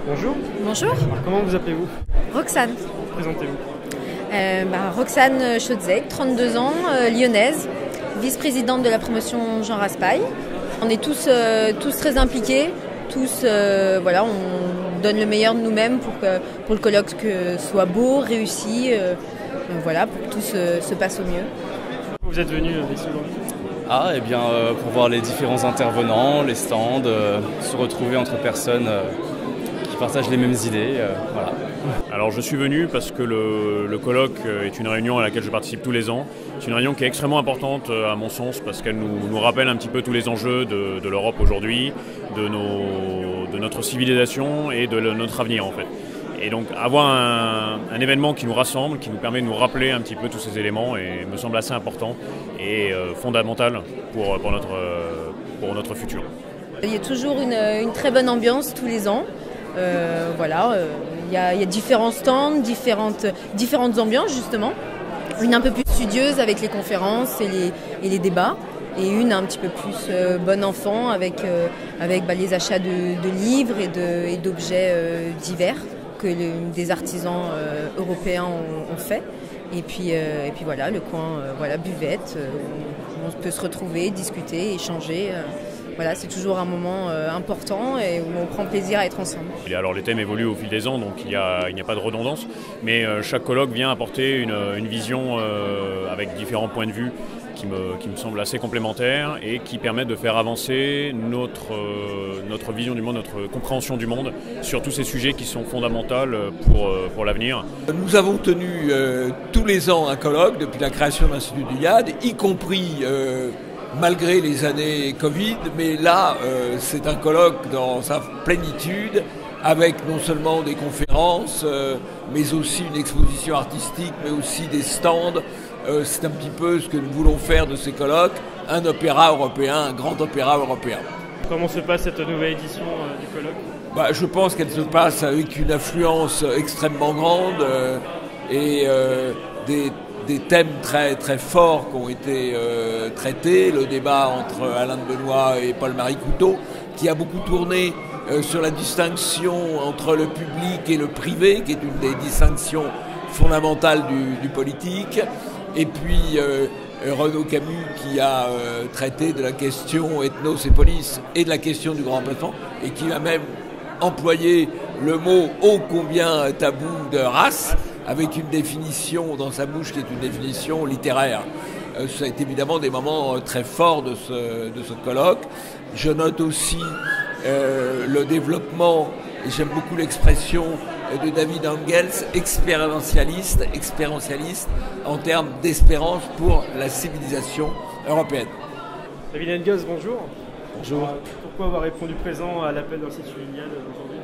Bonjour. Bonjour. Alors, comment vous appelez-vous? Roxane. Présentez-vous. Roxane Chaudzec, 32 ans, lyonnaise, vice-présidente de la promotion Jean Raspail. On est tous très impliqués, on donne le meilleur de nous-mêmes pour le colloque soit beau, réussi, pour que tout se passe au mieux. Vous êtes venu ici aujourd'hui? Pour voir les différents intervenants, les stands, se retrouver entre personnes qui partagent les mêmes idées, voilà. Alors je suis venu parce que le colloque est une réunion à laquelle je participe tous les ans. C'est une réunion qui est extrêmement importante à mon sens parce qu'elle nous rappelle un petit peu tous les enjeux de l'Europe aujourd'hui, de notre civilisation et de notre avenir en fait. Et donc avoir un événement qui nous rassemble, qui nous permet de nous rappeler un petit peu tous ces éléments me semble assez important et fondamental pour notre futur. Il y a toujours une très bonne ambiance tous les ans. Il y a différents stands, différentes ambiances justement. Une un peu plus studieuse avec les conférences et les débats. Et une un petit peu plus bon enfant avec les achats de livres et d'objets divers que des artisans européens ont fait. Et puis voilà, le coin buvette, où on peut se retrouver, discuter, échanger. C'est toujours un moment important et où on prend plaisir à être ensemble. Et alors les thèmes évoluent au fil des ans, donc il n'y a pas de redondance, mais chaque colloque vient apporter une vision avec différents points de vue qui me semblent assez complémentaires et qui permettent de faire avancer notre vision du monde, notre compréhension du monde sur tous ces sujets qui sont fondamentaux pour l'avenir. Nous avons tenu tous les ans un colloque depuis la création de l'Institut du IAD, y compris malgré les années Covid, mais là c'est un colloque dans sa plénitude avec non seulement des conférences mais aussi une exposition artistique, mais aussi des stands. C'est un petit peu ce que nous voulons faire de ces colloques, un opéra européen, un grand opéra européen. Comment se passe cette nouvelle édition du colloque? Je pense qu'elle se passe avec une affluence extrêmement grande et des thèmes très, très forts qui ont été traités. Le débat entre Alain de Benoît et Paul-Marie Couteau, qui a beaucoup tourné sur la distinction entre le public et le privé, qui est une des distinctions fondamentales du politique. Et puis Renaud Camus qui a traité de la question ethnos et police et de la question du grand remplacement et qui a même employé le mot ô combien tabou de race avec une définition dans sa bouche qui est une définition littéraire. Ça a été évidemment des moments très forts de ce colloque. Je note aussi le développement, et j'aime beaucoup l'expression de David Engels, expérientialiste en termes d'espérance pour la civilisation européenne. David Engels, bonjour. Bonjour. Pourquoi avoir répondu présent à l'appel de l'Institut IAD aujourd'hui?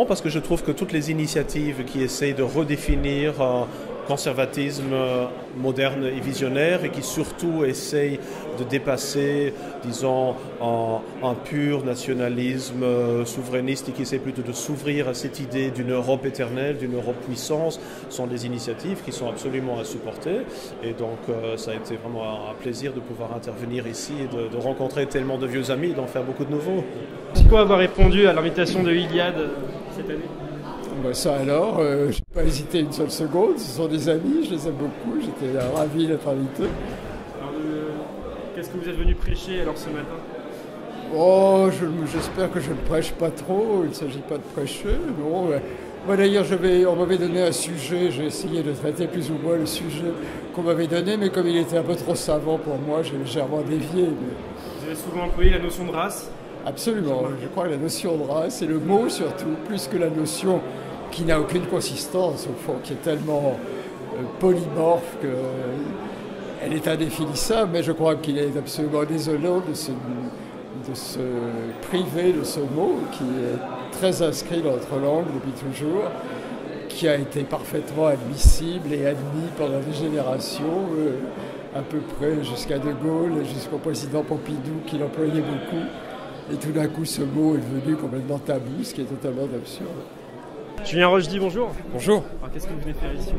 Parce que je trouve que toutes les initiatives qui essayent de redéfinir conservatisme moderne et visionnaire et qui surtout essayent de dépasser, disons, un pur nationalisme souverainiste et qui essaie plutôt de s'ouvrir à cette idée d'une Europe éternelle, d'une Europe puissance, sont des initiatives qui sont absolument à supporter. Et donc ça a été vraiment un plaisir de pouvoir intervenir ici et de rencontrer tellement de vieux amis et d'en faire beaucoup de nouveaux. Pourquoi avoir répondu à l'invitation de ILIAD cette année? Ça alors, je n'ai pas hésité une seule seconde, ce sont des amis, je les aime beaucoup, j'étais ravi d'être invité. Alors, qu'est-ce que vous êtes venu prêcher alors ce matin? J'espère que je ne prêche pas trop, il ne s'agit pas de prêcher, non. Moi d'ailleurs, on m'avait donné un sujet, j'ai essayé de traiter plus ou moins le sujet qu'on m'avait donné, mais comme il était un peu trop savant pour moi, j'ai légèrement dévié. Vous avez souvent employé la notion de race? Absolument, je crois que la notion de race, et le mot surtout, plus que la notion qui n'a aucune consistance au fond, qui est tellement polymorphe qu'elle est indéfinissable, mais je crois qu'il est absolument désolant de se priver de ce mot qui est très inscrit dans notre langue depuis toujours, qui a été parfaitement admissible et admis pendant des générations, à peu près jusqu'à De Gaulle et jusqu'au président Pompidou qui l'employait beaucoup. Et tout d'un coup, ce mot est devenu complètement tabou, ce qui est totalement absurde. Julien Rochdy, bonjour. Bonjour. Alors, qu'est-ce que vous venez faire ici?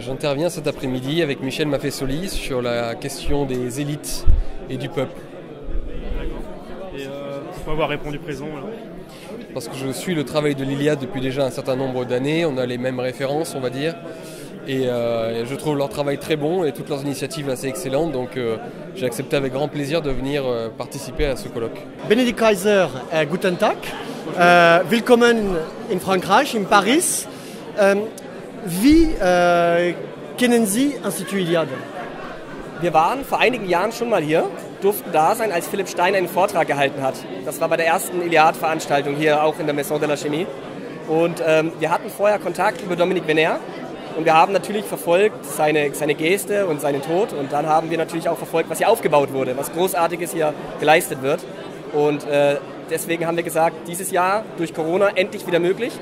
J'interviens cet après-midi avec Michel Maffesoli sur la question des élites et du peuple. D'accord. Et Pour avoir répondu présent. Alors. Parce que je suis le travail de l'Iliade depuis déjà un certain nombre d'années, on a les mêmes références, on va dire. Et je trouve leur travail très bon et toutes leurs initiatives assez excellentes. Donc j'ai accepté avec grand plaisir de venir participer à ce colloque. Benedikt Kaiser, guten Tag. Willkommen in Frankreich, in Paris. Wie kennen Sie Institut Iliade? Wir waren vor einigen Jahren schon mal hier, durften da sein, als Philipp Stein einen Vortrag gehalten hat. Das war bei der ersten Iliade-Veranstaltung hier auch in der Maison de la Chimie. Und wir hatten vorher Kontakt über Dominique Vénère. Und wir haben natürlich verfolgt seine Geste und seinen Tod. Und dann haben wir natürlich auch verfolgt, was hier aufgebaut wurde, was Großartiges hier geleistet wird. Und deswegen haben wir gesagt, dieses Jahr durch Corona endlich wieder möglich.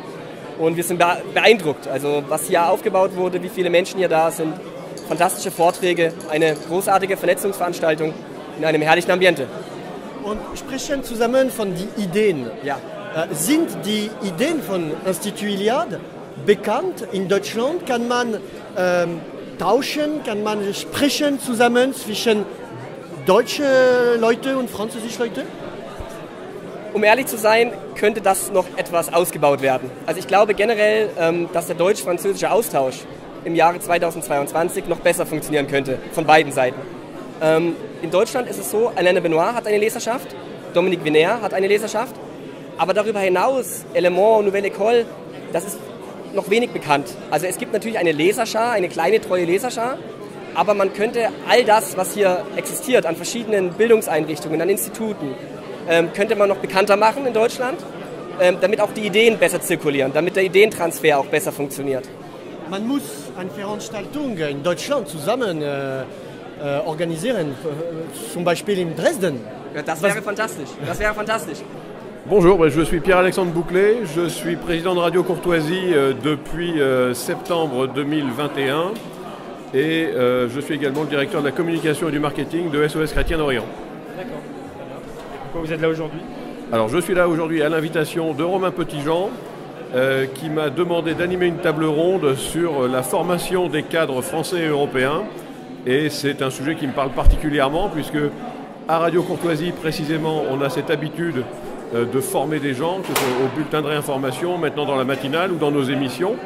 Und wir sind beeindruckt, also was hier aufgebaut wurde, wie viele Menschen hier da sind. Fantastische Vorträge, eine großartige Vernetzungsveranstaltung in einem herrlichen Ambiente. Und sprechen zusammen von den Ideen. Ja. Sind die Ideen von Institut Iliade bekannt in Deutschland? Kann man tauschen, kann man sprechen zusammen zwischen deutsche Leute und französische Leute? Um ehrlich zu sein, könnte das noch etwas ausgebaut werden. Also ich glaube generell, dass der deutsch-französische Austausch im Jahre 2022 noch besser funktionieren könnte, von beiden Seiten. In Deutschland ist es so, Alain de Benoit hat eine Leserschaft, Dominique Vénère hat eine Leserschaft, aber darüber hinaus, Element, Nouvelle École, das ist noch wenig bekannt. Also es gibt natürlich eine Leserschar, eine kleine treue Leserschar, aber man könnte all das, was hier existiert, an verschiedenen Bildungseinrichtungen, an Instituten, könnte man noch bekannter machen in Deutschland, damit auch die Ideen besser zirkulieren, damit der Ideentransfer auch besser funktioniert. Man muss eine Veranstaltung in Deutschland zusammen organisieren, zum Beispiel in Dresden. Das wäre fantastisch, das wäre fantastisch. Bonjour, je suis Pierre-Alexandre Bouclet, je suis président de Radio Courtoisie depuis septembre 2021 et je suis également le directeur de la communication et du marketing de SOS Chrétien d'Orient. D'accord. Pourquoi vous êtes là aujourd'hui? Alors je suis là aujourd'hui à l'invitation de Romain Petitjean qui m'a demandé d'animer une table ronde sur la formation des cadres français et européens et c'est un sujet qui me parle particulièrement puisque à Radio Courtoisie précisément on a cette habitude de former des gens, que ce soit au bulletin de réinformation, maintenant dans la matinale ou dans nos émissions.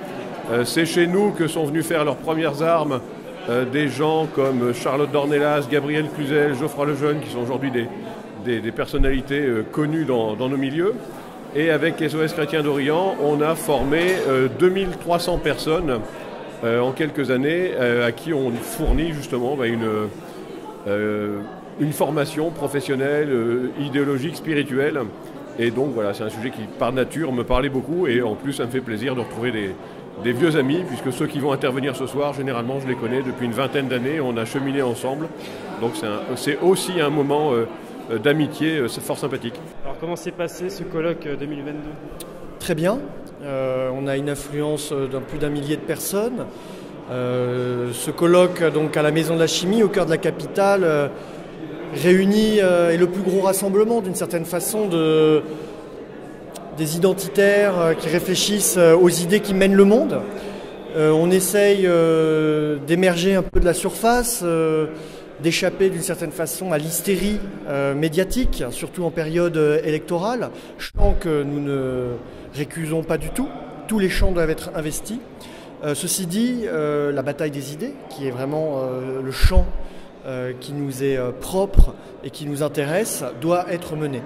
C'est chez nous que sont venus faire leurs premières armes des gens comme Charlotte Dornelas, Gabriel Cluzel, Geoffroy Lejeune, qui sont aujourd'hui des personnalités connues dans nos milieux. Et avec SOS Chrétien d'Orient, on a formé 2300 personnes en quelques années à qui on fournit justement une formation professionnelle, idéologique, spirituelle. Et donc voilà, c'est un sujet qui par nature me parlait beaucoup et en plus ça me fait plaisir de retrouver des vieux amis puisque ceux qui vont intervenir ce soir, généralement je les connais depuis une vingtaine d'années, on a cheminé ensemble. Donc c'est aussi un moment d'amitié fort sympathique. Alors comment s'est passé ce colloque 2022 ? Très bien, on a une affluence d'un plus d'un millier de personnes. Ce colloque donc à la Maison de la Chimie, au cœur de la capitale, réunit est le plus gros rassemblement d'une certaine façon des identitaires qui réfléchissent aux idées qui mènent le monde. On essaye d'émerger un peu de la surface, d'échapper d'une certaine façon à l'hystérie médiatique, surtout en période électorale, champ que nous ne récusons pas du tout. Tous les champs doivent être investis. Ceci dit, la bataille des idées, qui est vraiment le champ qui nous est propre et qui nous intéresse, doit être menée.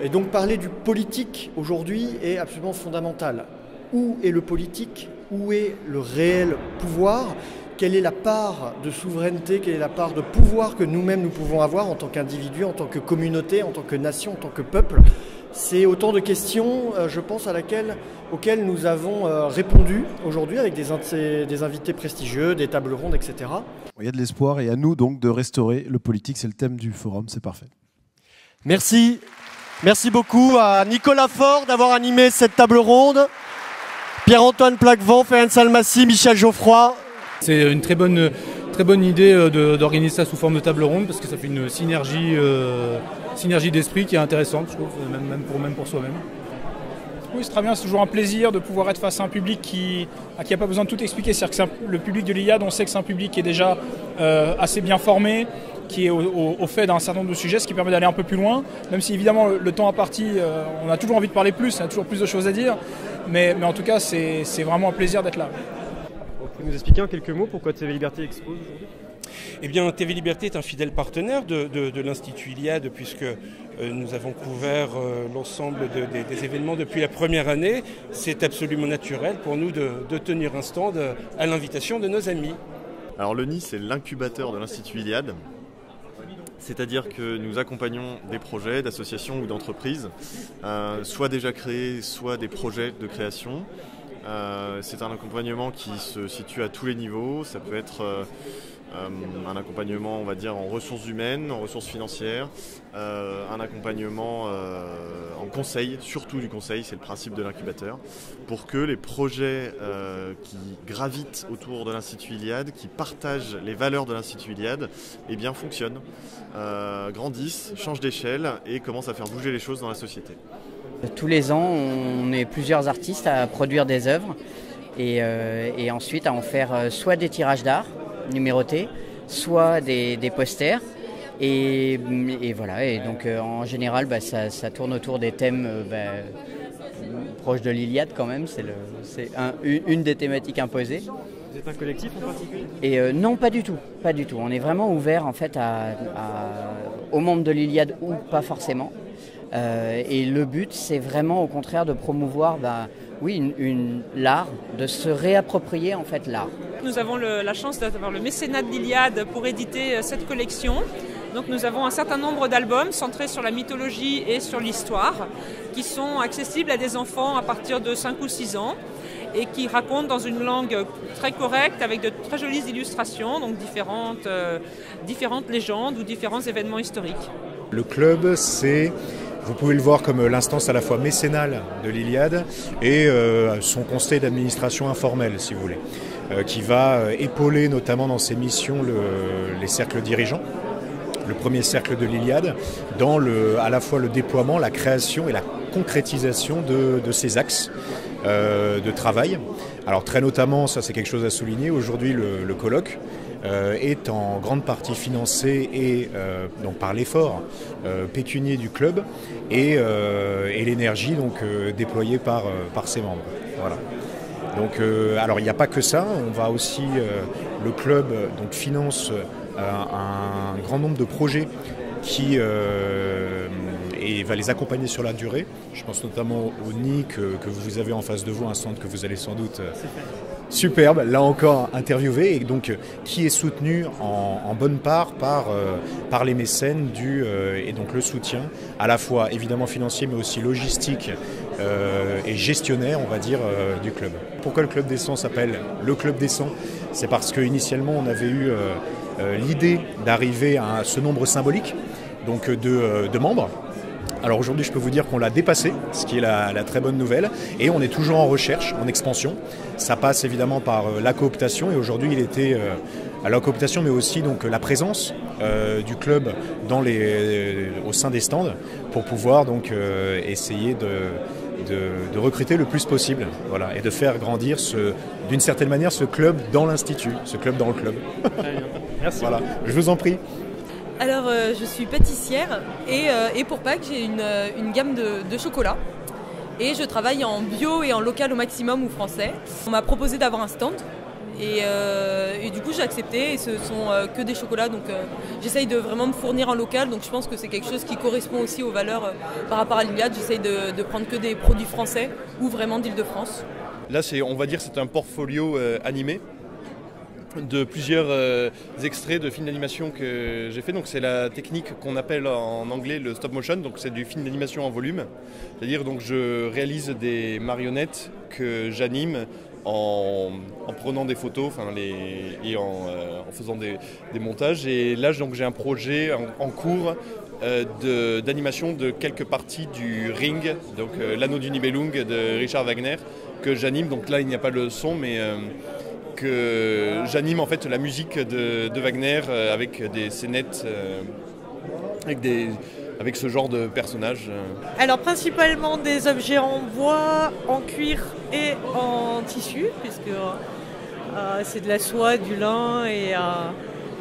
Et donc parler du politique aujourd'hui est absolument fondamental. Où est le politique ? Où est le réel pouvoir ? Quelle est la part de souveraineté, quelle est la part de pouvoir que nous-mêmes nous pouvons avoir en tant qu'individus, en tant que communauté, en tant que nation, en tant que peuple ? C'est autant de questions, je pense, auxquelles nous avons répondu aujourd'hui avec des invités prestigieux, des tables rondes, etc. Il y a de l'espoir et à nous donc de restaurer le politique, c'est le thème du forum, c'est parfait. Merci. Merci beaucoup à Nicolas Faure d'avoir animé cette table ronde, Pierre-Antoine Plaquevent, Ferenc Almassi, Michel Geoffroy. C'est une très bonne idée d'organiser ça sous forme de table ronde parce que ça fait une synergie d'esprit qui est intéressante, je trouve, même pour soi-même. Oui, c'est très bien, c'est toujours un plaisir de pouvoir être face à un public qui n'a pas besoin de tout expliquer. C'est-à-dire que le public de l'Iliade, on sait que c'est un public qui est déjà assez bien formé, qui est au fait d'un certain nombre de sujets, ce qui permet d'aller un peu plus loin, même si évidemment le temps imparti, on a toujours envie de parler plus, on a toujours plus de choses à dire, mais en tout cas c'est vraiment un plaisir d'être là. Vous pouvez nous expliquer en quelques mots pourquoi TV Liberté expose aujourd'hui ? Eh bien, TV Liberté est un fidèle partenaire de l'Institut Iliade, puisque nous avons couvert l'ensemble des événements depuis la première année. C'est absolument naturel pour nous de tenir un stand à l'invitation de nos amis. Alors le NI, c'est l'incubateur de l'Institut Iliade. C'est-à-dire que nous accompagnons des projets d'associations ou d'entreprises, soit déjà créés, soit des projets de création. C'est un accompagnement qui se situe à tous les niveaux. Ça peut être un accompagnement, on va dire, en ressources humaines, en ressources financières, un accompagnement en conseil, surtout du conseil, c'est le principe de l'incubateur, pour que les projets qui gravitent autour de l'Institut Iliade, qui partagent les valeurs de l'Institut Iliade, eh bien fonctionnent, grandissent, changent d'échelle et commencent à faire bouger les choses dans la société. Tous les ans, on est plusieurs artistes à produire des œuvres et ensuite à en faire soit des tirages d'art numérotés, soit des posters. Et voilà, et donc en général, ça tourne autour des thèmes proches de l'Iliade quand même, c'est une des thématiques imposées. Vous êtes un collectif en particulier ? Et non, pas du tout. On est vraiment ouvert en fait aux membres de l'Iliade ou pas forcément. Et le but, c'est vraiment au contraire de promouvoir l'art, de se réapproprier en fait l'art. Nous avons la chance d'avoir le mécénat de l'Iliade pour éditer cette collection. Donc nous avons un certain nombre d'albums centrés sur la mythologie et sur l'histoire qui sont accessibles à des enfants à partir de 5 ou 6 ans et qui racontent dans une langue très correcte avec de très jolies illustrations, donc différentes légendes ou différents événements historiques. Le club, vous pouvez le voir comme l'instance à la fois mécénale de l'Iliade et son conseil d'administration informel, si vous voulez, qui va épauler notamment dans ses missions les cercles dirigeants, le premier cercle de l'Iliade, dans à la fois le déploiement, la création et la concrétisation de ces axes de travail. Alors très notamment, ça c'est quelque chose à souligner, aujourd'hui le colloque est en grande partie financé donc par l'effort pécunier du club et l'énergie déployée par ses membres. Voilà. Donc, alors il n'y a pas que ça, on va aussi le club finance un grand nombre de projets qui et va les accompagner sur la durée. Je pense notamment au NI que vous avez en face de vous, un stand que vous allez sans doute superbe, là encore interviewé, et donc qui est soutenu en bonne part par les mécènes et donc le soutien à la fois évidemment financier mais aussi logistique et gestionnaire, on va dire, du club. Pourquoi le Club des 100 s'appelle le Club des 100 ? C'est parce qu'initialement on avait eu l'idée d'arriver à ce nombre symbolique donc de membres. Alors aujourd'hui, je peux vous dire qu'on l'a dépassé, ce qui est la très bonne nouvelle, et on est toujours en recherche, en expansion. Ça passe évidemment par la cooptation, et aujourd'hui il était à la cooptation, mais aussi donc la présence du club au sein des stands pour pouvoir donc essayer de recruter le plus possible, voilà, et de faire grandir d'une certaine manière ce club dans l'institut, ce club dans le club. Très bien. Merci. Voilà, je vous en prie. Alors je suis pâtissière et pour Pâques j'ai une gamme de chocolat et je travaille en bio et en local au maximum ou français. On m'a proposé d'avoir un stand et du coup j'ai accepté, et ce sont que des chocolats, donc j'essaye de vraiment me fournir en local, donc je pense que c'est quelque chose qui correspond aussi aux valeurs par rapport à l'Iliade. J'essaye de prendre que des produits français ou vraiment d'Île-de-France. Là on va dire c'est un portfolio animé de plusieurs extraits de films d'animation que j'ai fait. Donc c'est la technique qu'on appelle en anglais le stop motion, donc c'est du film d'animation en volume. C'est-à-dire donc je réalise des marionnettes que j'anime en prenant des photos et en faisant des montages. Et là donc j'ai un projet en cours d'animation de quelques parties du Ring, donc l'anneau du Nibelung de Richard Wagner, que j'anime. Donc là il n'y a pas le son, mais que j'anime en fait la musique de Wagner avec des scénettes, avec ce genre de personnages. Alors principalement des objets en bois, en cuir et en tissu, puisque c'est de la soie, du lin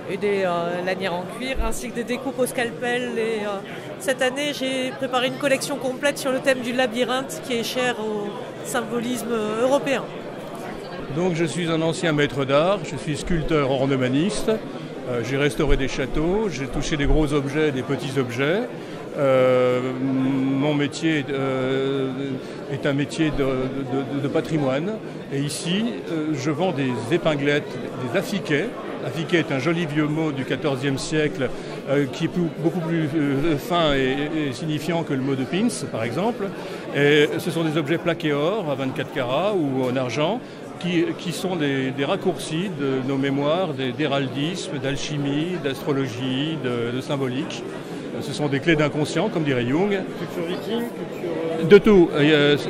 et des lanières en cuir, ainsi que des découpes au scalpel. Et cette année, j'ai préparé une collection complète sur le thème du labyrinthe qui est cher au symbolisme européen. Donc je suis un ancien maître d'art, je suis sculpteur ornemaniste, j'ai restauré des châteaux, j'ai touché des gros objets, des petits objets. Mon métier est un métier de patrimoine et ici je vends des épinglettes, des affiquets. Affiquet est un joli vieux mot du XIVe siècle qui est beaucoup plus fin et signifiant que le mot de pins par exemple. Et ce sont des objets plaqués or à 24 carats ou en argent qui sont des raccourcis de nos mémoires, d'héraldisme, d'alchimie, d'astrologie, de symbolique. Ce sont des clés d'inconscient, comme dirait Jung. Culture viking, culture... De tout,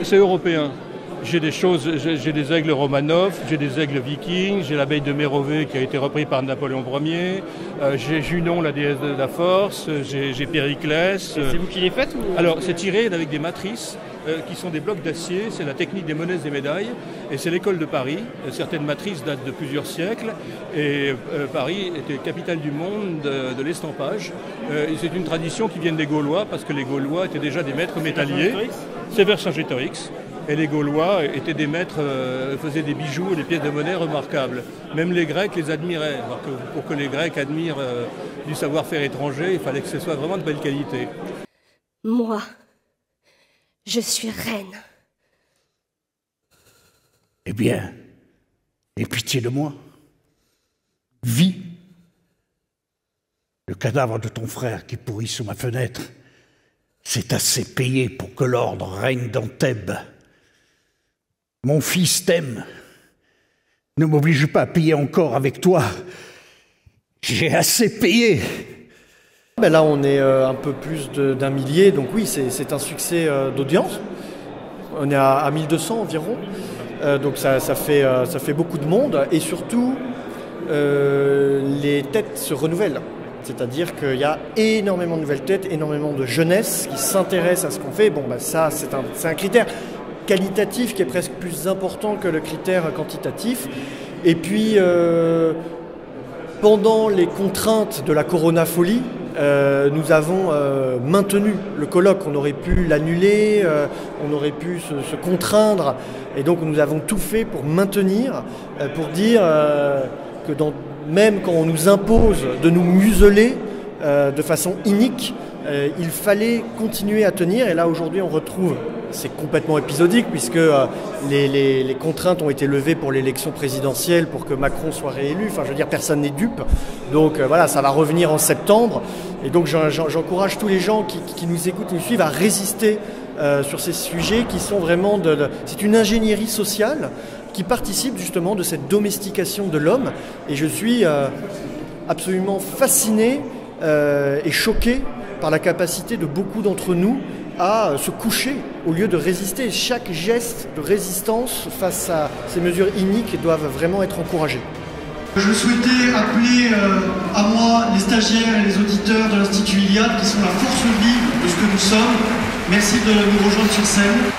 c'est européen. J'ai des aigles Romanov, j'ai des aigles vikings, j'ai l'abeille de Mérové qui a été repris par Napoléon Ier, j'ai Junon, la déesse de la force, j'ai Périclès. C'est vous qui les faites ou... Alors, c'est tiré avec des matrices qui sont des blocs d'acier, c'est la technique des monnaies et médailles, et c'est l'école de Paris. Certaines matrices datent de plusieurs siècles, et Paris était capitale du monde de l'estampage. C'est une tradition qui vient des Gaulois, parce que les Gaulois étaient déjà des maîtres métalliers. C'est Vercingétorix. Et les Gaulois étaient des maîtres, faisaient des bijoux et des pièces de monnaie remarquables. Même les Grecs les admiraient. Alors que pour que les Grecs admirent du savoir-faire étranger, il fallait que ce soit vraiment de belle qualité. Moi, je suis reine. Eh bien, aie pitié de moi. Vis. Le cadavre de ton frère qui pourrit sous ma fenêtre, c'est assez payé pour que l'ordre règne dans Thèbes. Mon fils t'aime. Ne m'oblige pas à payer encore avec toi. J'ai assez payé. Ben là, on est un peu plus d'un millier, donc oui, c'est un succès d'audience. On est à 1200 environ, donc ça fait beaucoup de monde. Et surtout, les têtes se renouvellent. C'est-à-dire qu'il y a énormément de nouvelles têtes, énormément de jeunesse qui s'intéresse à ce qu'on fait. Bon, ben ça, c'est un critère qualitatif qui est presque plus important que le critère quantitatif. Et puis, pendant les contraintes de la Corona-folie, nous avons maintenu le colloque. On aurait pu l'annuler, on aurait pu se contraindre. Et donc, nous avons tout fait pour maintenir, pour dire que même quand on nous impose de nous museler de façon inique, il fallait continuer à tenir. Et là, aujourd'hui, on retrouve, c'est complètement épisodique, puisque les contraintes ont été levées pour l'élection présidentielle, pour que Macron soit réélu. Enfin, je veux dire, personne n'est dupe. Donc voilà, ça va revenir en septembre. Et donc, j'encourage tous les gens qui nous écoutent et nous suivent à résister sur ces sujets qui sont vraiment c'est une ingénierie sociale qui participe justement de cette domestication de l'homme. Et je suis absolument fasciné et choqué par la capacité de beaucoup d'entre nous à se coucher au lieu de résister. Chaque geste de résistance face à ces mesures iniques doivent vraiment être encouragés. Je souhaitais appeler à moi les stagiaires et les auditeurs de l'Institut Iliade qui sont la force vive de ce que nous sommes. Merci de nous rejoindre sur scène.